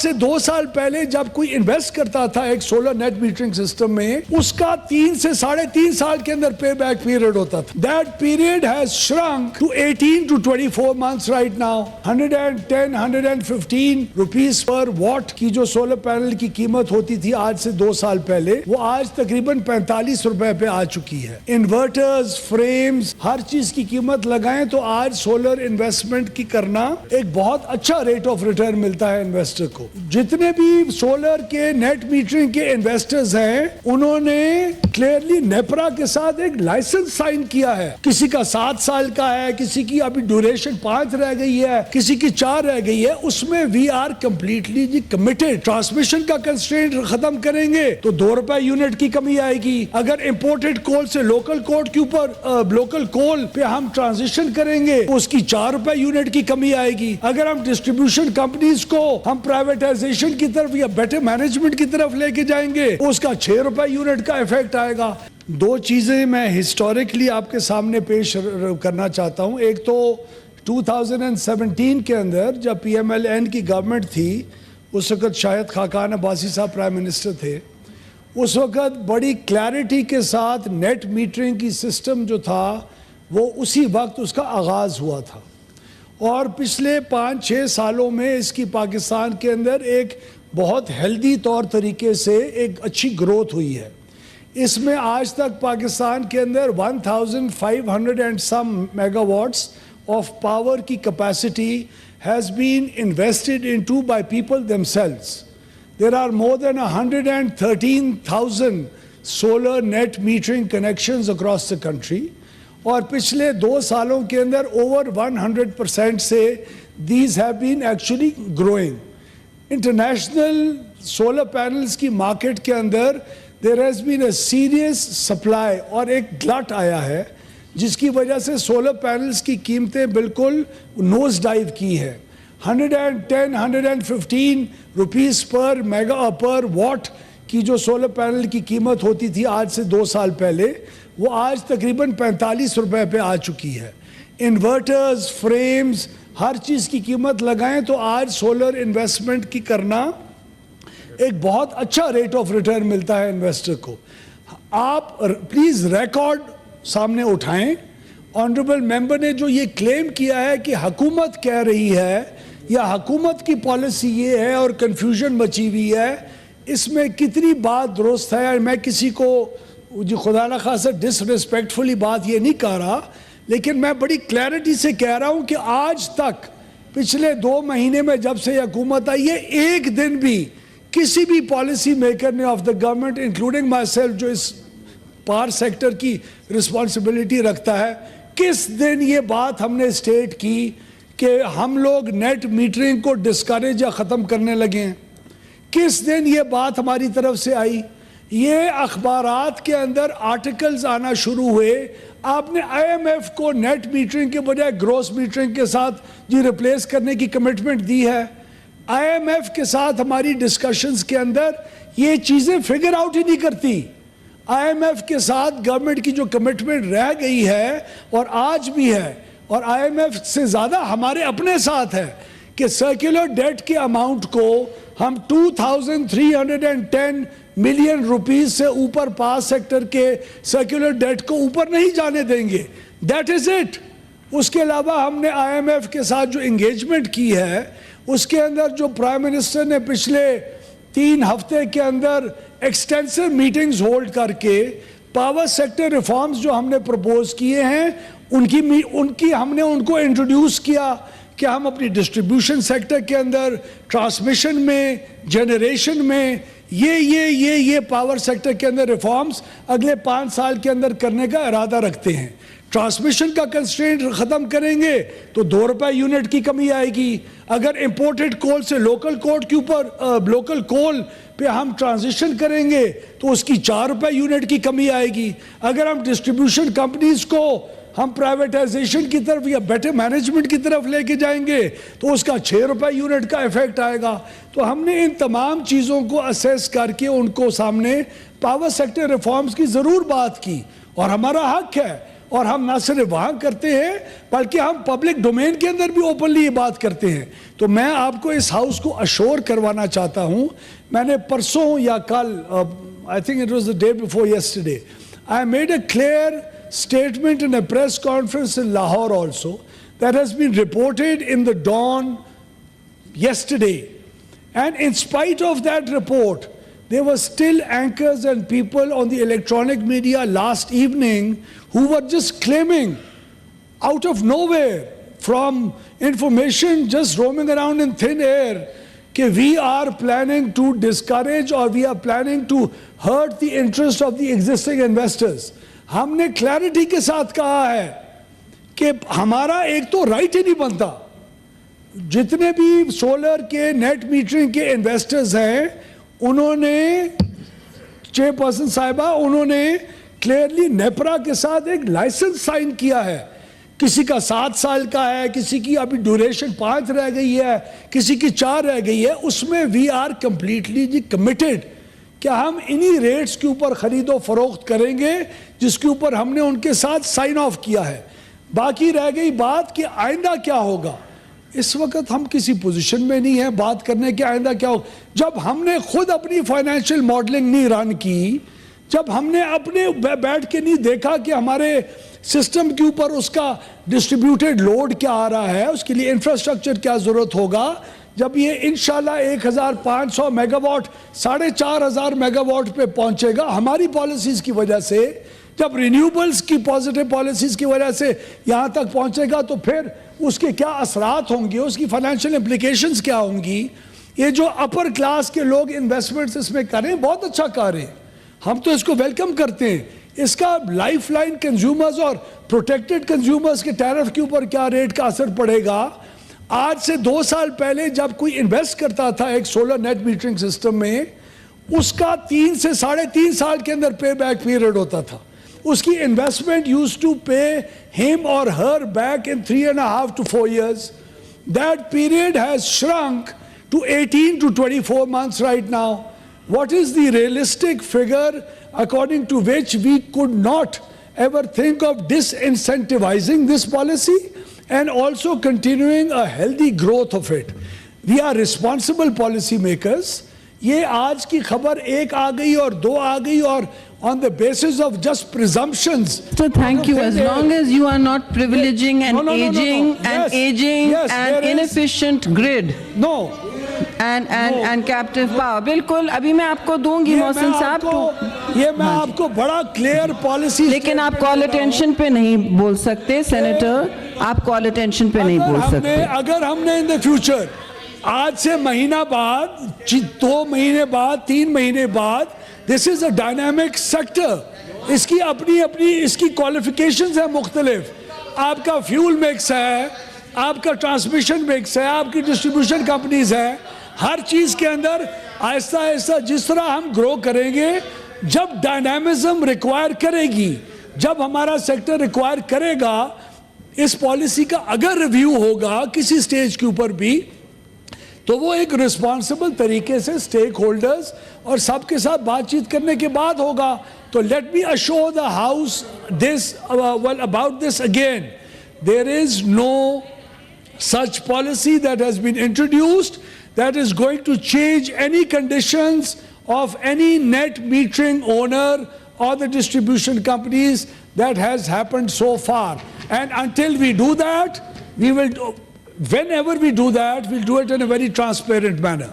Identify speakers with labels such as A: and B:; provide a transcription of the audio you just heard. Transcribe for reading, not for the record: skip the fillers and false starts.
A: سے 2 سال پہلے جب کوئی انویسٹ کرتا تھا ایک سولر نیٹ میٹرنگ سسٹم میں، اس کا 3 سے 3.5 سال کے اندر پے بیک پیریڈ ہوتا تھا. That period has shrunk to 18 to 24 months right now. 110, 115 rupees per watt کی جو سولر پینل کی قیمت ہوتی تھی آج سے 2 سال پہلے، وہ آج تقریباً 45 روپے پہ آ چکی ہے. انورٹرز، فریمز، ہر چیز کی قیمت لگائیں تو آج سولر انویسٹمنٹ کی کرنا ایک بہت اچھا ریٹ آف ریٹرن ملتا ہے انویسٹر کو. جتنے بھی سولر کے نیٹ میٹرنگ کے انویسٹرز ہیں، انہوں نے کلیئرلی نیپرا کے ساتھ ایک لائسنس سائن کیا ہے. کسی کا 7 سال کا ہے، کسی کی ابھی ڈیوریشن 5 رہ گئی ہے، کسی کی 4 رہ گئی ہے. اس میں we are completely committed. Transmission کا کنسٹرینٹ ختم کریں گے تو 2 روپے یونٹ کی کمی آئے گی. اگر امپورٹڈ کول سے لوکل کوڈ کے اوپر لوکل کول پہ ہم ٹرانزیشن کریں گے تو اس کی 4 روپے یونٹ کی کمی آئے گی. اگر ہم ڈسٹریبیوشن کمپنیز کو ہم پرائیویٹائزیشن کی طرف یا بیٹر مینجمنٹ کی طرف لے کے جائیں گے تو اس کا 6 روپے یونٹ کا ایفیکٹ آئے گا. 2 چیزیں میں ہسٹوریکلی آپ کے سامنے پیش کرنا چاہتا ہوں. ایک تو 2017 کے اندر جب پی ایم ایل این کی گورنمنٹ تھی، اس وقت شاہد خاقان عباسی صاحب پرائم منسٹر تھے. اس وقت بڑی کلیئرٹی کے ساتھ نیٹ میٹرنگ کی سسٹم جو تھا وہ اسی وقت اس کا آغاز ہوا تھا، اور پچھلے 5-6 سالوں میں اس کی پاکستان کے اندر ایک بہت ہیلدی طور طریقے سے ایک اچھی گروتھ ہوئی ہے. اس میں آج تک پاکستان کے اندر 1500 and some mega what's of power کی capacity has been invested into by people themselves. There are more than 113,000 solar net metering connections across the country. اور پچھلے 2 سالوں کے اندر over 100% سے these have been actually growing. International solar panels کی market کے اندر there has been a serious supply اور ایک guilt آیا ہے جس کی وجہ سے سولر پینلز کی قیمتیں بالکل نوز ڈائیو کی ہے. 110, 115 روپیز پر واٹ کی جو سولر پینل کی قیمت ہوتی تھی آج سے 2 سال پہلے، وہ آج تقریباً 45 روپے پہ آ چکی ہے. انورٹرز، فریمز، ہر چیز کی قیمت لگائیں تو آج سولر انویسٹمنٹ کی کرنا ایک بہت اچھا ریٹ آف ریٹرن ملتا ہے انویسٹر کو. آپ پلیز ریکارڈ سامنے اٹھائیں. آنریبل ممبر نے جو یہ کلیم کیا ہے کہ حکومت کہہ رہی ہے یا حکومت کی پالیسی یہ ہے اور کنفیوژن مچی ہوئی ہے، اس میں کتنی بات درست ہے. میں کسی کو خدا نخواستہ ڈس ریسپیکٹفلی بات یہ نہیں کہہ رہا، لیکن میں بڑی کلیئرٹی سے کہہ رہا ہوں کہ آج تک پچھلے 2 مہینے میں جب سے حکومت آئی ہے، ایک دن بھی کسی بھی پالیسی میکر نے of the government including my self جو اس پاور سیکٹر کی رسپانسبلٹی رکھتا ہے، کس دن یہ بات ہم نے سٹیٹ کی کہ ہم لوگ نیٹ میٹرنگ کو ڈسکریج یا ختم کرنے لگے ہیں؟ کس دن یہ بات ہماری طرف سے آئی؟ یہ اخبارات کے اندر آرٹیکلز آنا شروع ہوئے. آپ نے آئی ایم ایف کو نیٹ میٹرنگ کے بجائے گروس میٹرنگ کے ساتھ ریپلیس کرنے کی کمٹمنٹ دی ہے. آئی ایم ایف کے ساتھ ہماری ڈسکشنز کے اندر یہ چیزیں فگر آؤٹ ہی نہیں کرتی. آئی ایم ایف کے ساتھ گورنمنٹ کی جو کمٹمنٹ رہ گئی ہے اور آج بھی ہے، اور آئی ایم ایف سے زیادہ ہمارے اپنے ساتھ ہے، کہ سرکولر ڈیٹ کے اماؤنٹ کو ہم 2310 ملین روپیز سے اوپر پاور سیکٹر کے سرکولر ڈیٹ کو اوپر نہیں جانے دیں گے. That is it. اس کے علاوہ ہم نے آئی ایم ایف کے ساتھ جو انگیجمنٹ کی ہے، اس کے اندر جو پرائم منسٹر نے پچھلے 3 ہفتے کے اندر ایکسٹینسو میٹنگز ہولڈ کر کے پاور سیکٹر ریفارمز جو ہم نے پرپوز کیے ہیں ہم نے ان کو انٹروڈیوس کیا کہ ہم اپنی ڈسٹریبیوشن سیکٹر کے اندر، ٹرانسمیشن میں، جنریشن میں یہ پاور سیکٹر کے اندر ریفارمز اگلے 5 سال کے اندر کرنے کا ارادہ رکھتے ہیں. ٹرانسمیشن کا کنسٹرینٹ ختم کریں گے تو 2 روپے یونٹ کی کمی آئے گی. اگر امپورٹڈ کول سے لوکل کوڈ کے اوپر لوکل کول پہ ہم ٹرانزیشن کریں گے تو اس کی 4 روپے یونٹ کی کمی آئے گی. اگر ہم ڈسٹریبیوشن کمپنیز کو ہم پرائیویٹائزیشن کی طرف یا بیٹر مینجمنٹ کی طرف لے کے جائیں گے تو اس کا 6 روپے یونٹ کا ایفیکٹ آئے گا. تو ہم نے ان تمام چیزوں کو اسیس کر کے ان کو سامنے پاور سیکٹر ریفارمز کی ضرور بات کی، اور ہمارا حق ہے اور ہم نہ صرف وہاں کرتے ہیں بلکہ ہم پبلک ڈومین کے اندر بھی اوپنلی یہ بات کرتے ہیں. تو میں آپ کو اس ہاؤس کو اشور کروانا چاہتا ہوں. میں نے پرسوں یا کل, I think it was the day before yesterday, I made a clear statement in a press conference in Lahore also that has been reported in the Dawn yesterday. And in spite of that report, there were still anchors and people on the electronic media last evening who were just claiming out of nowhere from information just roaming around in thin air that we are planning to discourage or we are planning to hurt the interest of the existing investors. ہم نے clarity کے ساتھ کہا ہے کہ ہمارا ایک تو رائٹ ہی نہیں بنتا. جتنے بھی سولر کے نیٹ میٹرنگ کے انویسٹرز ہیں انہوں نے, چیئرپرسن صاحبہ, انہوں نے کلیئرلی نیپرا کے ساتھ ایک لائسنس سائن کیا ہے. کسی کا 7 سال کا ہے, کسی کی ابھی ڈیوریشن 5 رہ گئی ہے, کسی کی 4 رہ گئی ہے. اس میں وی آر کمپلیٹلی کمیٹڈ کہ ہم انہی ریٹس کے اوپر خرید و فروخت کریں گے جس کے اوپر ہم نے ان کے ساتھ سائن آف کیا ہے. باقی رہ گئی بات کہ آئندہ کیا ہوگا. اس وقت ہم کسی پوزیشن میں نہیں ہیں بات کرنے کے آئندہ کیا ہوگا. جب ہم نے خود اپنی فائنینشیل ماڈلنگ نہیں رن کی, جب ہم نے اپنے بیٹھ کے نہیں دیکھا کہ ہمارے سسٹم کے اوپر اس کا ڈسٹریبیوٹیڈ لوڈ کیا آ رہا ہے, اس کے لیے انفراسٹرکچر کیا ضرورت ہوگا, جب یہ انشاءاللہ 1500 میگا واٹ 4500 میگا واٹ پہ پہنچے گا ہماری پالیسیز کی وجہ سے, جب رینیوبلز کی پازیٹیو پالیسیز کی وجہ سے یہاں تک پہنچے گا, تو پھر اس کے کیا اثرات ہوں گے, اس کی فائنینشیل امپلیکیشنز کیا ہوں گی. یہ جو اپر کلاس کے لوگ انویسٹمنٹس اس میں کریں, بہت اچھا کر رہے ہیں, ہم تو اس کو ویلکم کرتے ہیں. اس کا لائف لائن کنزیومرز اور پروٹیکٹڈ کنزیومرز کے ٹیرف کے اوپر کیا ریٹ کا اثر پڑے گا. آج سے 2 سال پہلے جب کوئی انویسٹ کرتا تھا ایک سولر نیٹ میٹرنگ سسٹم میں, اس کا 3 سے 3.5 سال کے اندر پے بیک پیریڈ ہوتا تھا. اس کی investment use to pay him or her back in 3.5 to 4 years. That period has shrunk to 18 to 24 months right now. What is the realistic figure according to which we could not ever think of disincentivizing this policy and also continuing a healthy growth of it? We are responsible policy makers. یہ آج کی خبر 1 آ گئی اور 2 آ گئی اور on the basis of just presumptions.
B: So thank you. As long as you are not privileging an aging and inefficient grid.
A: No.
B: And captive power. بالکل ابھی میں آپ کو دوں گی محسن صاحب.
A: یہ میں آپ کو بڑا کلیئر پالیسی.
B: لیکن آپ کال اٹینشن پہ نہیں بول سکتے سینیٹر, آپ کال اٹینشن پہ نہیں بول سکتے.
A: اگر ہم نے in the future آج سے مہینہ بعد 2 مہینے بعد 3 مہینے بعد, this is a dynamic sector. اس کی اپنی اس کی qualifications ہیں مختلف. آپ کا فیول مکس ہے, آپ کا ٹرانسمیشن مکس ہے, آپ کی ڈسٹریبیوشن کمپنیز ہیں. ہر چیز کے اندر آہستہ آہستہ جس طرح ہم گرو کریں گے, جب ڈائنامزم ریکوائر کرے گی, جب ہمارا سیکٹر ریکوائر کرے گا, اس پالیسی کا اگر ریویو ہوگا کسی سٹیج کے اوپر بھی, تو وہ ایک رسپانسبل طریقے سے سٹیک ہولڈرز اور سب کے ساتھ بات چیت کرنے کے بعد ہوگا. تو let me assure the house this about this again, there is no such policy that has been introduced that is going to change any conditions of any net metering owner or the distribution companies that has happened so far. And until we do that, we will whenever we do that, we'll do it in a very transparent manner.